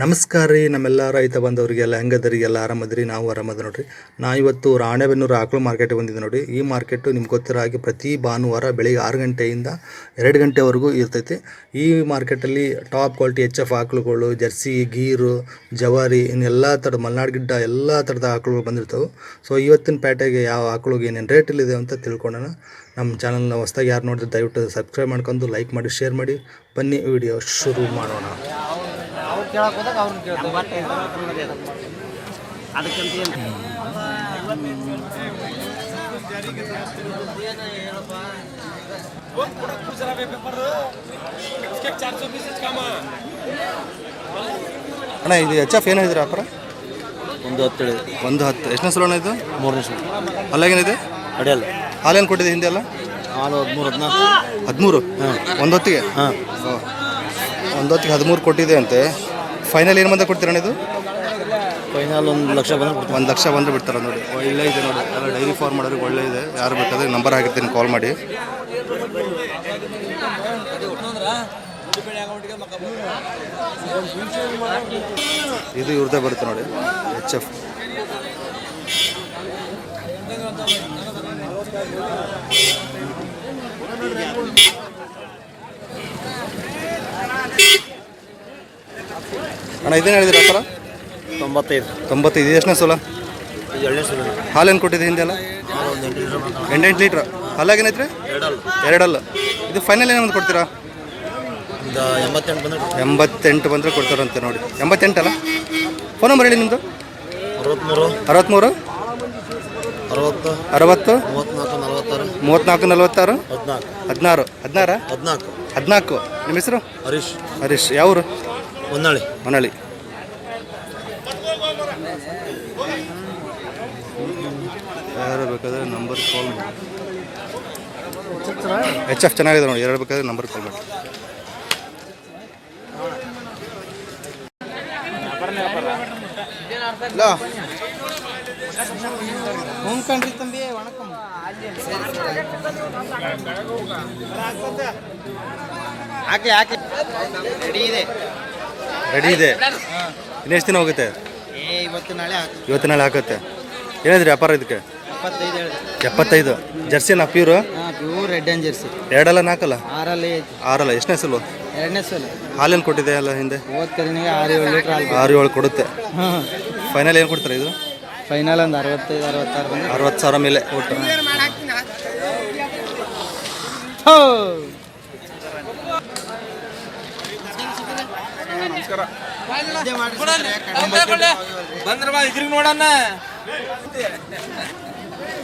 ನಮಸ್ಕಾರ ರೀ ನಮ್ಮೆಲ್ಲ ರೈತ ಬಂದವರಿಗೆಲ್ಲ ಹೆಂಗದರಿಗೆಲ್ಲ ಆರಾಮದ್ರಿ. ನಾವು ಆರಾಮದ ನೋಡ್ರಿ. ನಾ ಇವತ್ತು ರಾಣೆಬೆನ್ನೂರು ಆಕಳು ಮಾರ್ಕೆಟ್ಗೆ ಬಂದಿದ್ದೆ ನೋಡಿ. ಈ ಮಾರ್ಕೆಟು ನಿಮ್ಗೆ ಗೊತ್ತಿರೋ ಹಾಗೆ ಪ್ರತಿ ಭಾನುವಾರ ಬೆಳಿಗ್ಗೆ 6 ಗಂಟೆಯಿಂದ 2 ಗಂಟೆವರೆಗೂ ಇರ್ತೈತಿ. ಈ ಮಾರ್ಕೆಟಲ್ಲಿ ಟಾಪ್ ಕ್ವಾಲಿಟಿ HF ಆಕಳುಗಳು, ಜರ್ಸಿ, ಗೀರು, ಜವಾರಿ ಇನ್ನೆಲ್ಲ ಥರದ ಮಲೆನಾಡು ಗಿಡ್ಡ ಎಲ್ಲ ಥರದ ಆಕಳುಗಳು ಬಂದಿರ್ತವೆ. ಸೊ ಇವತ್ತಿನ ಪೇಟೆಗೆ ಯಾವ ಆಕಳಿಗೆ ಏನೇನು ರೇಟಲ್ಲಿದೆ ಅಂತ ತಿಳ್ಕೊಳ್ಳೋಣ. ನಮ್ಮ ಚಾನಲ್ನ ಹೊಸ್ದಾಗಿ ಯಾರು ನೋಡಿದ್ರೆ ದಯವಿಟ್ಟು ಸಬ್ಸ್ಕ್ರೈಬ್ ಮಾಡ್ಕೊಂಡು ಲೈಕ್ ಮಾಡಿ, ಶೇರ್ ಮಾಡಿ. ಬನ್ನಿ ವಿಡಿಯೋ ಶುರು ಮಾಡೋಣ. ಅಣ್ಣ ಇದು HF ಏನು ಹೇಳಿದ್ರಿ ಅಪ್ಪರ? 110. 110. ಎಷ್ಟನೇ ಸಲ ಇದು? 3ನೇ ಸಲ. ಅಲ್ಲಾಗೇನಿದೆ? ಅಡಿಯಲ್ಲ. ಹಾಲೇನು ಕೊಟ್ಟಿದೆ ಹಿಂದೆ ಎಲ್ಲ? ಹಾಲು 13, 14. 13? ಒಂದು ಹೊತ್ತಿಗೆ? ಹಾಂ, ಒಂದು ಹೊತ್ತಿಗೆ 13 ಕೊಟ್ಟಿದೆ ಅಂತೆ. ಫೈನಲ್ ಏನು ಬಂದ ಕೊಡ್ತೀರಣ್ಣ ಇದು? ಫೈನಲ್ 1 ಲಕ್ಷ ಬಂದ್ರೆ ಕೊಡ್ತೀನಿ. 1 ಲಕ್ಷ ಬಂದರೆ ಬಿಡ್ತಾರೆ ನೋಡಿ. ಒಳ್ಳೆ ಇದೆ ನೋಡಿ, ಎಲ್ಲ ಡೈರಿ ಫಾರ್ಮ್ ಮಾಡೋರಿಗೆ ಒಳ್ಳೆ ಇದೆ. ಯಾರು ಬೇಕಾದ್ರೆ ನಂಬರ್ ಹಾಕಿರ್ತೀನಿ, ಕಾಲ್ ಮಾಡಿ. ಇದು ಇವ್ರದ್ದೇ ಬರುತ್ತೆ ನೋಡಿ, HF. ಅಣ್ಣ ಇದೇನು ಹೇಳಿದ್ರಿ ಅಪ್ಪರ? 95. 95. ಎಷ್ಟನೇ ಸಲ? 2ನೇ ಸಲ. ಹಾಲೇನು ಕೊಟ್ಟಿದೆ ಹಿಂದೆ ಎಲ್ಲ? 8 ಲೀಟ್ರ್. ಹಾಲಾಗೇನೈತ್ರಿ? 2 ಅಲ್ಲ. ಇದು ಫೈನಲ್ ಏನೊಂದು ಕೊಡ್ತೀರಾ? 88 ಬಂದರೆ ಕೊಡ್ತಾರಂತೆ ನೋಡಿ. 88 ಅಲ್ಲ? ಫೋನ್ ನಂಬರ್ ಹೇಳಿ ನಿಮ್ಮದು? 63 60 60 34 46 16 14. ನಿಮ್ಮ ಹೆಸರು? ಹರೀಶ್. ಯಾವರು? ಹೊನ್ನಾಳಿ. ಯಾರು ಬೇಕಾದ್ರೆ ನಂಬರ್ ಕಾಲ್ ಮಾಡಿ. HF ಚೆನ್ನಾಗಿದೆ ನೋಡಿ, ಯಾರು ಬೇಕಾದ್ರೆ ನಂಬರ್ ಕಾಲ್ ಮಾಡಿ. ರೆಡಿ ಇದೆ. ಇನ್ನೆಷ್ಟು ದಿನ ಹೋಗುತ್ತೆ? ಇವತ್ತು ನಾಳೆ ಹಾಕುತ್ತೆ. ಏನಿದ್ರಿ ವ್ಯಾಪಾರ ಇದಕ್ಕೆ? 75. ಜರ್ಸಿನ pure? Pure red and jersey. 2 ಅಲ್ಲ 4 ಅಲ್ಲ? 6 ಎಷ್ಟನೇ ಸಲ? 2ನೇ ಸಲ. ಹಾಲೇನು ಕೊಟ್ಟಿದೆ ಅಲ್ಲ ಹಿಂದೆ? 6-7 ಲೀಟ್ರ್ ಹಾಲು. 6-7 ಕೊಡುತ್ತೆ. ಫೈನಲ್ ಏನು ಕೊಡ್ತಾರೆ ಇದು? ಫೈನಲ್ ಒಂದು 65-66. 60,000 ಮೇಲೆ ಒಟ್ಟು.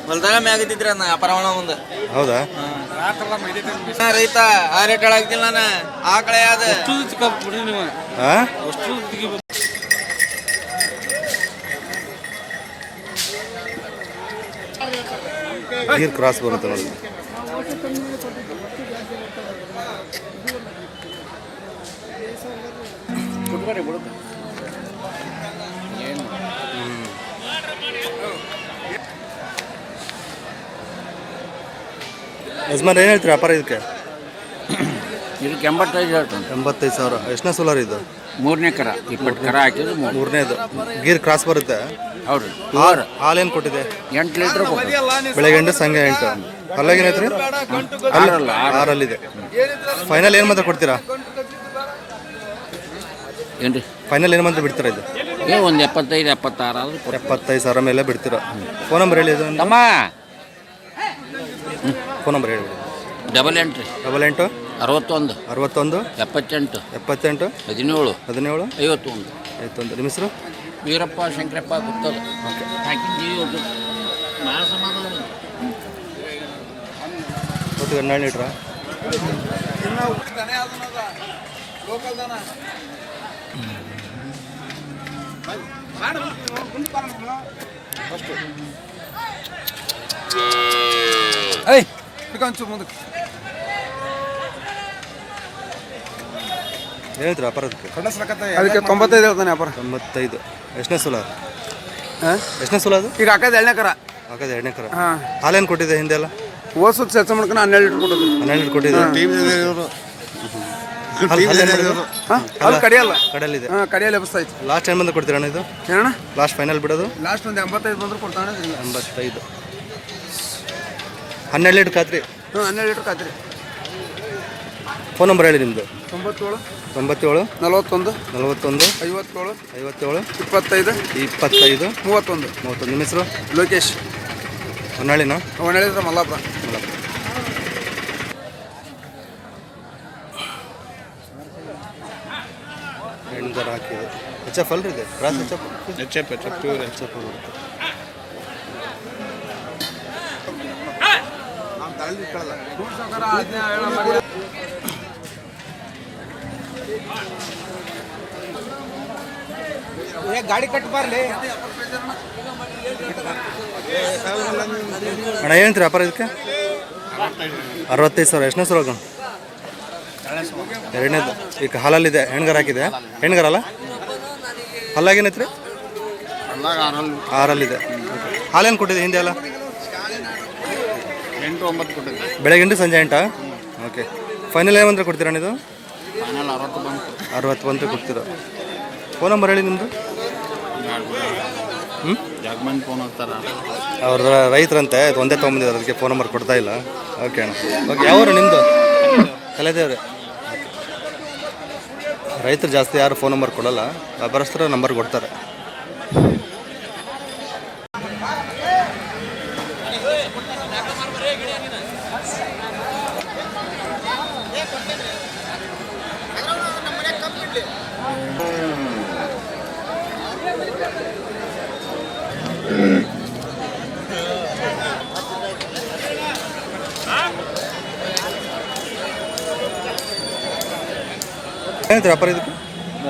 ಹೊಲ್ದಾಗ ಮ್ಯಾಗದಿದ್ರ ವ್ಯಾಪಾರ ಮುಂದೆ. ಹೌದಾ? ರೈತ ಆ ರೇಟ್ ಹೇಳಾಕ್ತಿಲ್ಲ ನಾನು. ಆ ಕಡೆ ಯಾವ್ದು ಗೀರ್ ಕ್ರಾಸ್ ಬರುತ್ತೆ ನೋಡಿ. ಯಜಮಾನ್ ಏನು ಹೇಳ್ತೀರಿ ವ್ಯಾಪಾರ ಇದಕ್ಕೆ? ಇದಕ್ಕೆ 85 ಹೇಳ್ತಾನೆ. 85,000. ಎಷ್ಟನೇ ಸೋಲಾರ್ ಇದು? 3ನೇ ಕರ. 20 ಕರ ಹಾಕಿದ್ರು 3ನೇದು. ಗೀರ್ ಕ್ರಾಸ್ ಬರುತ್ತೆ. ಹೌದು. ಹಾಲೇನು ಕೊಟ್ಟಿದೆ? 8 ಲೀಟ್ರ್ ಬೆಳಗ್ಗೆ 8 ಸಂಜೆ 8. ಅಲ್ಲಾಗೇನೈತ್ರಿ? 6 ಫೈನಲ್ ಏನು ಮಾತ್ರ ಕೊಡ್ತೀರಾ? ಏನು ರೀ? ಫೈನಲ್ ಏನು ಮಾತ್ರ ಬಿಡ್ತೀರಾ ಇದು? ಒಂದು 75-76 ಆದರೂ 75,000 ಮೇಲೆ ಬಿಡ್ತೀರಾ. ಫೋನ್ ನಂಬರ್ ಹೇಳಿ. ತಮ್ಮ ಫೋನ್ ನಂಬರ್ ಹೇಳಿ. 88 88 61 61 78 78 17 17 51. ನಿಮ್ಮ ಹೆಸರು? ವೀರಪ್ಪ ಶಂಕರಪ್ಪ ಗುತ್ತದ. ಓಕೆ. ಭಾಳ ಸಮಾಧಾನ. ಒಟ್ಟಿಗೆ 12 ಲೀಟ್ರಾ? ಹೇಳ್ತೀರ ವ್ಯಾಪಾರ ಅದಕ್ಕೆ 95 ಹೇಳ್ತಾನೆ ವ್ಯಾಪಾರ. 95. ಎಷ್ಟನೇ ಸಲ? ಎಷ್ಟನೇ ಸಲ ಅದು? ಈಗ ಹಾಕೋದು 2ನೇ ಕರ. ಹಾಕೋದು 2ನೇ ಕರ. ಹಾಲೇನು ಕೊಟ್ಟಿದೆ ಹಿಂದೆ ಎಲ್ಲ? ಓಸು ಕೆಲಸ ಮಾಡ್ಕೊಂಡು 12 ಲೀಟ್ರ್ ಕೊಟ್ಟದ್ದು. 12 ಲೀಟ್ರ್ ಕೊಟ್ಟಿದೆ. ಹಾಂ ಅದು ಕಡಿಯಲ್ಲ. ಕಡೆಯಲ್ಲಿದೆ. ಹಾಂ ಕಡಿಯಲ್ಲಿ ಎಬ್ಸ್ತಾ ಐತಿ. ಲಾಸ್ಟ್ ಏನು ಬಂದು ಕೊಡ್ತೀರಣ್ಣ ಇದು? ಏನಣ್ಣ ಲಾಸ್ಟ್ ಫೈನಲ್ ಬಿಡೋದು ಲಾಸ್ಟ್ ಒಂದು 85 ಬಂದ್ರೆ ಕೊಡ್ತಾನೆ. 85. 12 ಲೀಟ್ರ್ ಖಾತ್ರಿ. ಹಾಂ 12 ಲೀಟ್ರ್ ಖಾತ್ರಿ. ಫೋನ್ ನಂಬರ್ ಹೇಳಿ ನಿಮ್ಮದು. 97 97 41 41 57 57 25 25 31. 31. ನಿಮ್ಮ ಹೆಸರು? ಲೋಕೇಶ್. ಹೊನ್ನಾಳಿನಾ? ಹೇಳಿದ್ರೆ ಮಲ್ಲಾಪುರ. ಹೆಣ್ಗರ ಹಾಕಿದೆ. ಎಚ್ ಎಫ್ ಅಲ್ರಿ ಇದೆ? Cross H F? Pure H F ಬರುತ್ತೆ. ಗಾಡಿ ಕಟ್ಟಿ ಬರ್ಲಿ ಅಣ್ಣ ಏನಂತೀರಿ ವ್ಯಾಪಾರ ಇದಕ್ಕೆ? 65,000. ಎಷ್ಟನೇ ಸಲ ಹೋಗೋಣ? ಎರಡನೇದು. ಈಗ ಹಾಲಲ್ಲಿದೆ. ಹೆಣ್ಗರ ಹಾಕಿದೆ. ಹೆಣ್ಗರಲ್ಲ? ಹಲ್ಲಾಗೇನೈತ್ರಿ? 6ರಲ್ಲಿದೆ. ಹಾಲೇನು ಕೊಟ್ಟಿದೆ ಹಿಂದೆ ಎಲ್ಲ? 8-9 ಕೊಟ್ಟಿದ್ದೆ. ಬೆಳಗ್ಗೆ ಸಂಜೆ 8? ಓಕೆ. ಫೈನಲ್ ಏನಂದ್ರೆ ಕೊಡ್ತೀರಾ ಇದು? ಫೈನಲ್ 60 ಬಂತು. 60 ಬಂತು ಕೊಡ್ತೀರಾ. ಫೋನ್ ನಂಬರ್ ಹೇಳಿ ನಿಮ್ಮದು. ಜಗ್ಮನ್ ಫೋನ್ ಹೋಗ್ತಾರ. ಅವ್ರ ರೈತರಂತೆ ಇದು ಒಂದೇ ತೊಗೊಂಬಂದಿದ್ದಾರೆ, ಅದಕ್ಕೆ ಫೋನ್ ನಂಬರ್ ಕೊಡ್ತಾ ಇಲ್ಲ. ಓಕೆ ಅಣ್ಣ. ಓಕೆ. ಯಾವರು ನಿಮ್ಮದು? ಕಲೆದೇವ್ರೆ. ರೈತರು ಜಾಸ್ತಿ ಯಾರು ಫೋನ್ ನಂಬರ್ ಕೊಡೋಲ್ಲ, ವ್ಯಾಪಾರಸ್ಥರು ನಂಬರ್ ಕೊಡ್ತಾರೆ. ಏನಂತ ವ್ಯಾಪಾರ ಇದಕ್ಕೆ?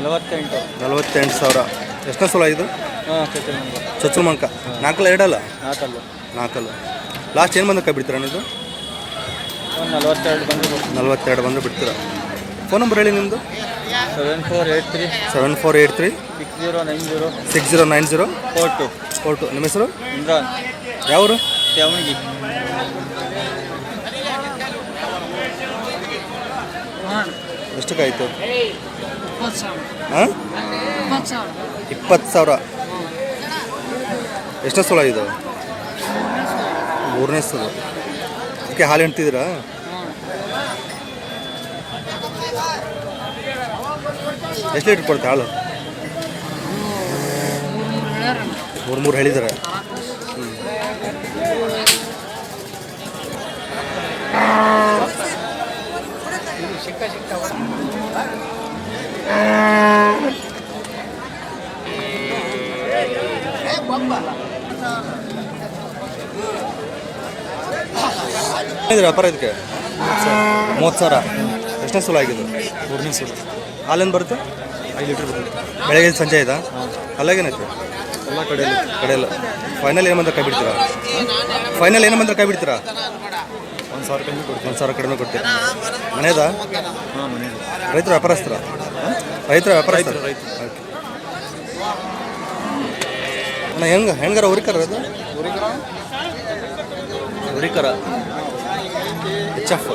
48,000. ಎಷ್ಟನೇ ಸಲ ಇದು? ಚಚ್ಚುಮಂಕ. 4 ಎರಡಲ್ಲ? 4. ಲಾಸ್ಟ್ ಏನು ಬಂದು ಕೈ ಬಿಡ್ತೀರಾ ಇದು? 42 ಬಂದು ಬಿಡ್ತೀರಾ. ಫೋನ್ ನಂಬರ್ ಹೇಳಿ ನಿಮ್ಮದು. 7483 6090 42. ನಿಮ್ಮ ಹೆಸರು? ಯಾವರು? ಎಷ್ಟಕ್ಕಾಯಿತು? ಹಾಂ 20,000. ಎಷ್ಟನೇ ಸಲ ಇದು? 3ನೇ ಸಲ. ಅದಕ್ಕೆ ಹಾಲು ಹಿಂಡ್ತಿದ್ದೀರಾ? ಎಷ್ಟು ಲೀಟ್ರ್ ಕೊಡುತ್ತೆ ಹಾಲು? 3 ಹೇಳಿದ್ದಾರೆ. ವ್ಯಾಪಾರ ಇದಕ್ಕೆ 30,000. ಎಷ್ಟನೇ ಸಲ ಆಗಿದೆ? 3ನೇ ಸಲ. ಹಾಲೇನು ಬರುತ್ತೆ? 5 ಲೀಟ್ರ್ ಬರುತ್ತೆ. ಬೆಳಗ್ಗೆ ಸಂಜೆ ಆಯ್ತಾ? ಅಲ್ಲಾಗೇನಾಯ್ತು? ಎಲ್ಲ ಕಡೆಯಲ್ಲ. ಫೈನಲ್ ಏನು ಬಂದ್ರೆ ಕೈ ಬಿಡ್ತೀರಾ? ಫೈನಲ್ ಏನು ಬಂದ್ರೆ ಕೈ ಬಿಡ್ತೀರಾ? 1,000 ಕಡಿಮೆ ಕೊಡ್ತೀರಾ. ಮನೆಯದ? ರೈತರು ವ್ಯಾಪಾರಸ್ತರ? ಓಕೆ ಅಣ್ಣ. ಹೆಂಗಾರ ಹುರಿಕರ ಅದು? ಹುರಿಕರ ಎಚ್ ಎಫ್.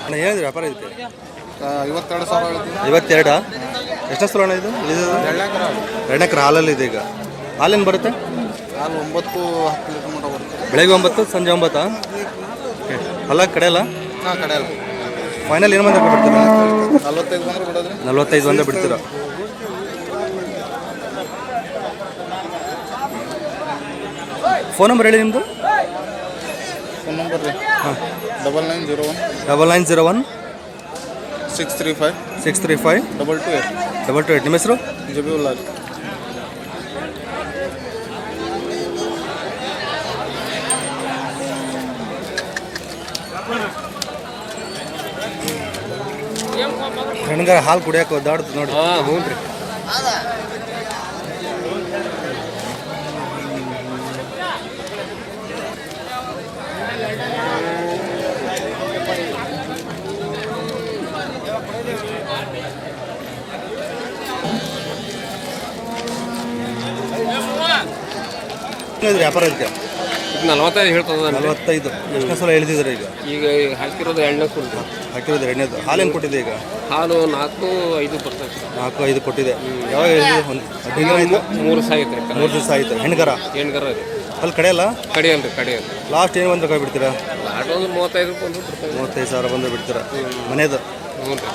ಅಣ್ಣ ಏನಿದೆ ವ್ಯಾಪಾರ ಇದಕ್ಕೆ? 52,000. 52. ಎಷ್ಟನೇ ಸಲ ಅಣ್ಣ ಇದು? 2 ಎಕರೆ ಹಾಲಲ್ಲಿ ಇದೆ. ಈಗ ಹಾಲೇನು ಬರುತ್ತೆ? ಹಾಲು 9-10 ಲೀಟ್ರ್ ಮಟ್ಟ ಬರುತ್ತೆ. ಬೆಳಗ್ಗೆ 9 ಸಂಜೆ 9? ಓಕೆ. ಅಲ್ಲ ಕಡೆಯಲ್ಲ? ಹಾಂ ಕಡೆಯಲ್ಲ. ಫೈನಲ್ ಏನು ಬಂದ್ರೆ ಬಿಡ್ತೀರಾ? 45 ಬಂದ್ರೆ ಬಿಡೋದ್ರಿ. 45 ಬಂದ್ರೆ ಬಿಡ್ತೀರಾ. ಫೋನ್ ನಂಬರ್ ಹೇಳಿ ನಿಮ್ಮದು. ಫೋನ್ ನಂಬರ್ ರೀ? ಹಾಂ 9901 635 228. ನಿಮ್ಮ ಹೆಸರು? ಜಬೀವುಲ್ಲಾ. ಹೆಣ್ಗಾರ ಹಾಲು ಕುಡಿಯೋಕೆ ಒದ್ದಾಡ್ತು ನೋಡಿ. ಹ್ಞೂ ರೀ. ಏನಿದೆ ವ್ಯಾಪಾರ ಇದಕ್ಕೆ? 45 ಹೇಳ್ತದ 45. ಎಷ್ಟನೇ ಸಲ ಹೇಳಿದ್ರೆ ಈಗ? ಈಗ ಹಾಕಿರೋದು 2ನೇ ಕುಂಟು. ಹಾಕಿರೋದು 2ನೇದು. ಹಾಲೇನು ಕೊಟ್ಟಿದೆ ಈಗ? ಹಾಲು 4-5 ಬರ್ತೈತೆ. 4-5 ಕೊಟ್ಟಿದೆ. ಯಾವಾಗ ಹೇಳಿದ್ವಿ? ಒಂದು 3 ದಿವಸ ಆಗೈತೆ ರೀ. 3 ದಿವಸ ಆಯ್ತು. ಹೆಣ್ಗರ ರೀ. ಅಲ್ಲಿ ಕಡೆಯಲ್ಲ? ಕಡೆಯಲ್ರಿ. ಲಾಸ್ಟ್ ಏನು ಬಂದ್ರೆ ಕೈ ಬಿಡ್ತೀರಾ? ಲಾಟ್ ಒಂದು 35 ರೂಪಾಯಿ ಬಿಡ್ತೇವೆ. 35,000 ಬಂದ್ರೆ ಬಿಡ್ತೀರಾ? ಮನೇದು? ಹ್ಞೂ ರೀ.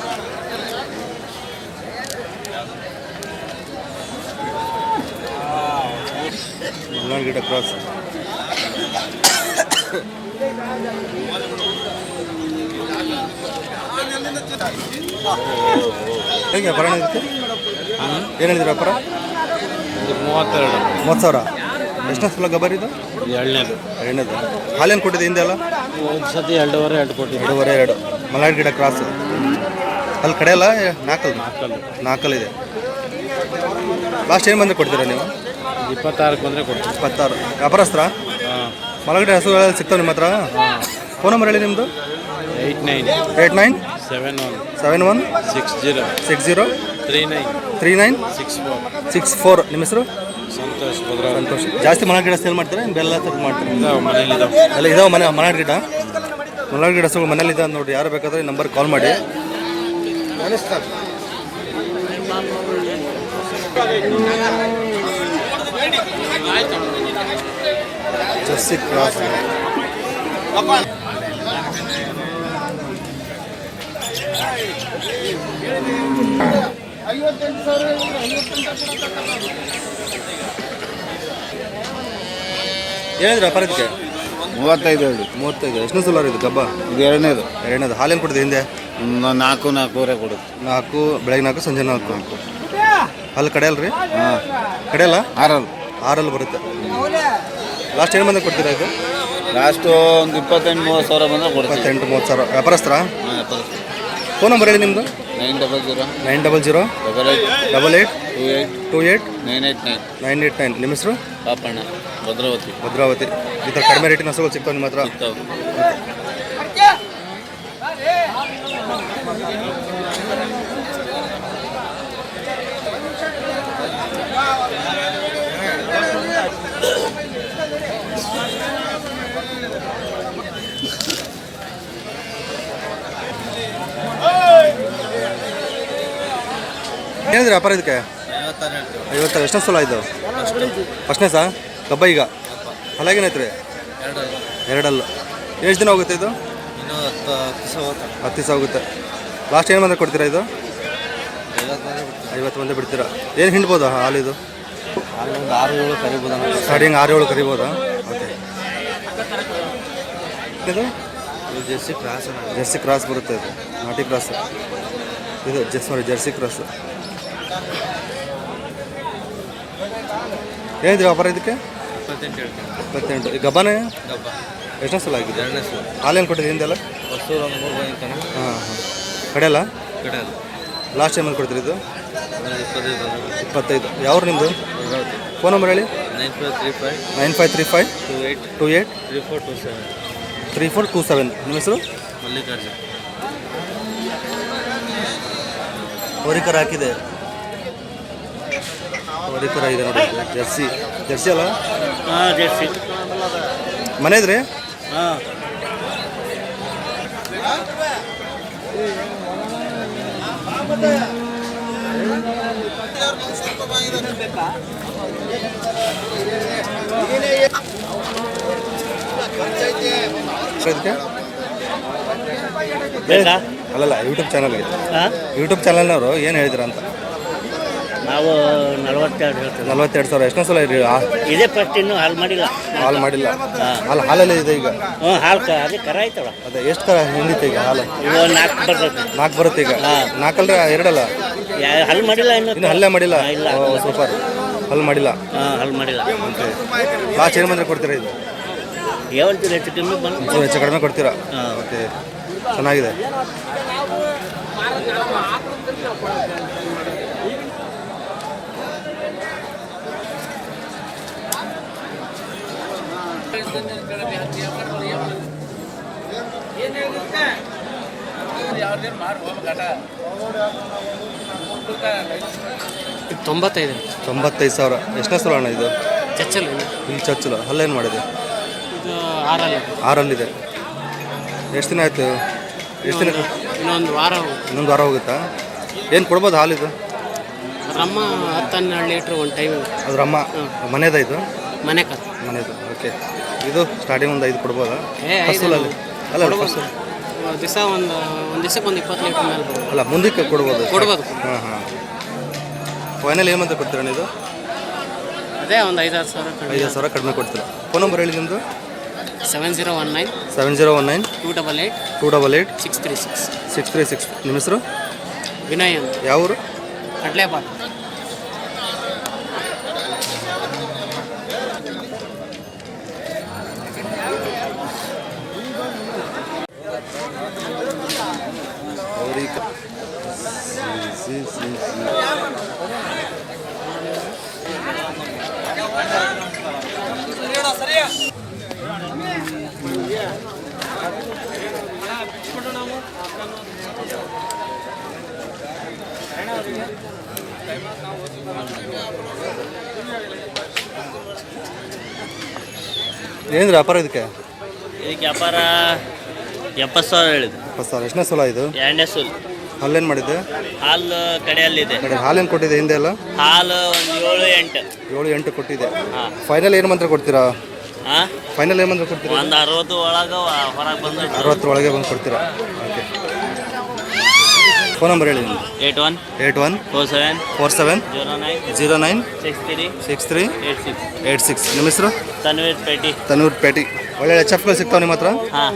ಗಿಡ ಕ್ರಾಸ್. ಹೇಗೆ ವ್ಯಾಪಾರ ಇದಕ್ಕೆ? ಏನು ಹೇಳಿದ್ರೆ ವ್ಯಾಪಾರ? 30,000. ಎಷ್ಟನೇ ಸಲ ಗಬ್ಬರ್ ಇದು? 2ನೇದು. ಹಾಲೇನು ಕೊಟ್ಟಿದೆ ಹಿಂದೆ ಅಲ್ಲ? ಒಂದು ಸತಿ 2.5 ಕೊಟ್ಟಿದ್ದೆ. 2.5 ಮಲಾಡ್ ಗಿಡ ಕ್ರಾಸ್. ಅಲ್ಲಿ ಕಡೆಯಲ್ಲ? 4 ಲಾಸ್ಟ್ ಏನು ಬಂದರೆ ಕೊಡ್ತೀರಾ ನೀವು? 26 ಬಂದರೆ ಕೊಡ್ತೀವಿ. 26. ವ್ಯಾಪಾರಸ್ತ್ರ? ಮಲಗಡೆ ಹಸುಗಳಲ್ಲಿ ಸಿಗ್ತಾವೆ ನಿಮ್ಮ ಹತ್ರ? ಫೋನ್ ನಂಬರ್ ಹೇಳಿ ನಿಮ್ಮದು? 89 71 60 39 64. ನಿಮ್ಮ ಹೆಸರು? ಸಂತೋಷ್. ಜಾಸ್ತಿ ಮಲಗಡೆ ಗಿಡ ಸೇಲ್ ಮಾಡ್ತಾರೆ? ಬೆಲ್ಲ ತರದು ಮಾಡ್ತಾರೆ? ಎಲ್ಲ ಇದಾವೆ ಮಲಗಡೆ ಗಿಡ ಹಸುಗಳು ಮನೇಲಿ ಇದ್ದಾವೆ ನೋಡಿ. ಯಾರು ಬೇಕಾದ್ರೆ ಈ ನಂಬರ್ ಕಾಲ್ ಮಾಡಿ. Jersey cross. ಏನಿದ್ರೆ ವ್ಯಾಪಾರ ಇದಕ್ಕೆ? 35. ಎಷ್ಟನೇ ಸಲ ಇದು ಗಬ್ಬ? ಇದು 2ನೇದು. ಹಾಲೇನು ಕೊಟ್ಟಿದೆ ಹಿಂದೆ? 4-4.5 ಕೊಡುತ್ತೆ. 4 ಬೆಳಗ್ಗೆ 4 ಸಂಜೆ 4. ಅಲ್ಲಿ ಕಡೆಯಲ್ರಿ? ಕಡೆಯಲ್ಲ? 6 ಬರುತ್ತೆ. ಲಾಸ್ಟ್ ಏನು ಬಂದ್ರೆ ಕೊಡ್ತೀರಾ ಇದು? ಲಾಸ್ಟು ಒಂದು 28-30 ಸಾವಿರ ಬಂದರೆ ಕೊಡ್ತೀವಿ. 28-30,000. ವ್ಯಾಪಾರಸ್ತ್ರ? ಫೋನ್ ನಂಬರ್ ಹೇಳಿ ನಿಮ್ಮದು? 900 88 28 989. ನಿಮ್ಮ ಹೆಸರು? ಪಾಪಣ್ಣ, ಭದ್ರಾವತಿ. ಈ ಥರ ಕಡಿಮೆ ರೇಟಿನ ಹಸುಗಳು ಸಿಗ್ತಾವೆ ನಿಮ್ಮ ಹತ್ರ? ಏನಿದ್ರೆ ವ್ಯಾಪಾರ ಇದಕ್ಕೆ? 56. ಎಷ್ಟನೇ ಸಲ ಇದು? ಫಸ್ಟ್ನೇ ಸಾ ಗಬ್ಬ ಈಗ? ಅಲ್ಲಾಗೇನೈತೆ ರೀ? 2 ಎಷ್ಟು ದಿನ ಹೋಗುತ್ತೆ ಇದು? 10 ದಿವಸ ಹೋಗುತ್ತೆ. ಲಾಸ್ಟ್ ಏನು ಬಂದರೆ ಕೊಡ್ತೀರಾ ಇದು? 50 ಬಂದರೆ ಬಿಡ್ತೀರಾ? ಏನು ಹಿಂಡ್ಬೋದಾ ಹಾಲಿದು? ಸ್ಟಾರ್ಟಿಂಗ್ 6-7 ಕರಿಬೋದಾ? ಓಕೆ. ಇದು ಜರ್ಸಿ ಕ್ರಾಸ್ ಬರುತ್ತೆ. ಇದು ನಾಟಿ ಕ್ರಾಸ್. ಇದು ಜರ್ಸಿ ಕ್ರಾಸ್. ಏನಿದೆ ವ್ಯಾಪಾರ ಇದಕ್ಕೆ? 28. ಈ ಗಬ್ಬಾನೇ ಎಷ್ಟನೇ ಸಲ ಆಗಿದೆ? ಹಾಲೇನು ಕೊಟ್ಟಿದೆ ಹಿಂದೆಲ್ಲ? ಹಾಂ. ಕಡೆಯಲ್ಲ? ಲಾಸ್ಟ್ ಟೈಮಲ್ಲಿ ಕೊಡ್ತೀರಿ ಇದು? 25. ಯಾವ್ರು ನಿಮ್ಮದು? ಫೋನ್ ನಂಬರ್ ಹೇಳಿ? 9535 28 3427. ನಿಮ್ಮ ಹೆಸರು? ಮಲ್ಲಿಕಾರ್ಜುನ್. ಹೋರಿಕರ ಹಾಕಿದೆ. ಹೋರಿಕರ ಇದೆ ನೋಡಿ. ಜರ್ಸಿ ಅಲ್ಲ? ಜರ್ಸಿ. ಮನೆದ್ರಿ? ಹಾಂ. ಅಲ್ಲಲ್ಲ, ಯೂಟ್ಯೂಬ್ ಚಾನಲ್ನವರು ಏನು ಹೇಳಿದ್ರ ಅಂತ? ನಾವು 42 ಹೇಳ್ತೀವಿ. 42,000. ಎಷ್ಟನೇ ಸಲ ಇರಿ? ಇದೇ ಫಸ್ಟ್ ಇನ್ನೂ ಹಾಲು ಮಾಡಿಲ್ಲ. ಮಾಡಿಲ್ಲ. ಹಾಲಲ್ಲಿ ಇದೆ ಈಗ? ಹ್ಞೂ, ಹಾಲು ಅದೇ ಕರ ಐತವ. ಅದೇ ಎಷ್ಟು ಕರ ಹಿಂದಿತ್ತು ಈಗ ಹಾಲು? ಇದು 4 ಬರ್ತೈತೆ. 4 ಬರುತ್ತೆ ಈಗ? 4 ಅಲ್ರಿ 2 ಅಲ್ಲ? ಹಾಲು ಮಾಡಿಲ್ಲ ಇನ್ನು ಹಲ್ಲೇ ಮಾಡಿಲ್ಲ? ಇಲ್ಲ. ಸೂಪರ್. ಹಲ್ಲು ಮಾಡಿಲ್ಲ? ಹಾಂ, ಹಾಲು ಮಾಡಿಲ್ಲ. ಲಾಸ್ಟ್ ಏನು ಬಂದರೆ ಕೊಡ್ತೀರಾ ಇದು? ಯಾವಂತೀರ ಹೆಚ್ಚು ಕಮ್ಮಿ ಬಂದು ಹೆಚ್ಚು ಕಡಿಮೆ ಕೊಡ್ತೀರಾ? ಓಕೆ, ಚೆನ್ನಾಗಿದೆ. $95,000. ಎಷ್ಟನೇ ಸಲ ಅಣ್ಣ ಇದು? ಚಚ್ಚಲ್ ಇಲ್ಲಿ ಚಚ್ಚಲ ಹಲ್ಲೇನು ಮಾಡಿದೆ? ಇದು ಆರಲ್ಲಿ ಆರಲ್ಲಿದೆ. ಎಷ್ಟು ದಿನ ಆಯಿತು? ಎಷ್ಟು ದಿನ? ಇನ್ನೊಂದು ವಾರ ಇನ್ನೊಂದು ವಾರ ಹೋಗುತ್ತಾ? ಏನು ಕೊಡ್ಬೋದು ಹಾಲಿದು? ರಮ್ಮ 10-12 ಲೀಟ್ರ್ ಒಂದು ಟೈಮ್. ಅದ್ರ ಅಮ್ಮ ಮನೆದ ಇದು? ಮನೆ ಕತ್ ಮನೆದು. ಓಕೆ. ಇದು ಸ್ಟಾರ್ಟಿಂಗ್ ಒಂದು 5 ಕೊಡ್ಬೋದಾ? ಏ ಫಸಲಲ್ಲಿ ಅಲ್ಲ ಫಸಲ್ ದಿವಸ ಒಂದು ದಿವಸಕ್ಕೆ ಒಂದು 20 ಲೀಟ್ರ್ ಮೇಲೆ ಬರುತ್ತೆ. ಅಲ್ಲ ಮುಂದಕ್ಕೆ ಕೊಡ್ಬೋದು. ಕೊಡ್ಬೋದು. ಹಾಂ ಹಾಂ. ಫೈನಲ್ ಏನಂತ ಕೊಡ್ತೀರಾ ನೀವು? ಅದೇ ಒಂದು 5-6 ಸಾವಿರ 5,000 ಕಡಿಮೆ ಕೊಡ್ತೀರಾ. ಫೋನ್ ನಂಬರ್ ಹೇಳಿ ನಿಮ್ಮದು? 7019 7019 288 288 636. 636. ನಿಮ್ಮ ಹೆಸರು? ವಿನಯ್ ಅಂತ. ಯಾವ ಊರು? ಕಡ್ಲೆಪಾಕ. ಏನು ವ್ಯಾಪಾರ ಇದಕ್ಕೆ? ಇದಕ್ಕೆ ವ್ಯಾಪಾರ 70,000 ಹೇಳಿದ್ದು. 20,000. ಎಷ್ಟನೇ ಸಲ ಇದು? 2ನೇ ಸೂಲ್. ಹಾಲೇನು ಮಾಡಿದ್ದೆ? ಹಾಲು ಕಡೆಯಲ್ಲಿದೆ. ಕಡೆ ಹಾಲೇನು ಕೊಟ್ಟಿದೆ ಹಿಂದೆ ಎಲ್ಲ? ಹಾಲು ಒಂದು 7-8. 7-8 ಕೊಟ್ಟಿದೆ. ಹಾಂ ಫೈನಲ್ ಏನು ಮಾತ್ರ ಕೊಡ್ತೀರಾ? ಹಾಂ, ಫೈನಲ್ ಏನು ಮಾತ್ರ ಕೊಡ್ತೀರಾ? ಒಂದು 60 ಒಳಗೆ ಹೊರಗೆ ಬಂದು 60 ಒಳಗೆ ಬಂದು ಕೊಡ್ತೀರಾ? ಓಕೆ. ಫೋನ್ ನಂಬರ್ ಹೇಳಿ ನಿಮ್ಮದು? 81 47 47 09 09 63 63 86. 86. ನಿಮ್ಮ ಹೆಸರು? ತನ್ವೀರ್ ಪೇಟಿ. ತನ್ನೂರು ಪೇಟಿ. ಒಳ್ಳೆ HF ಗಳು ಸಿಗ್ತಾವೆ ನಿಮ್ಮ ಹತ್ರ? ಹಾಂ.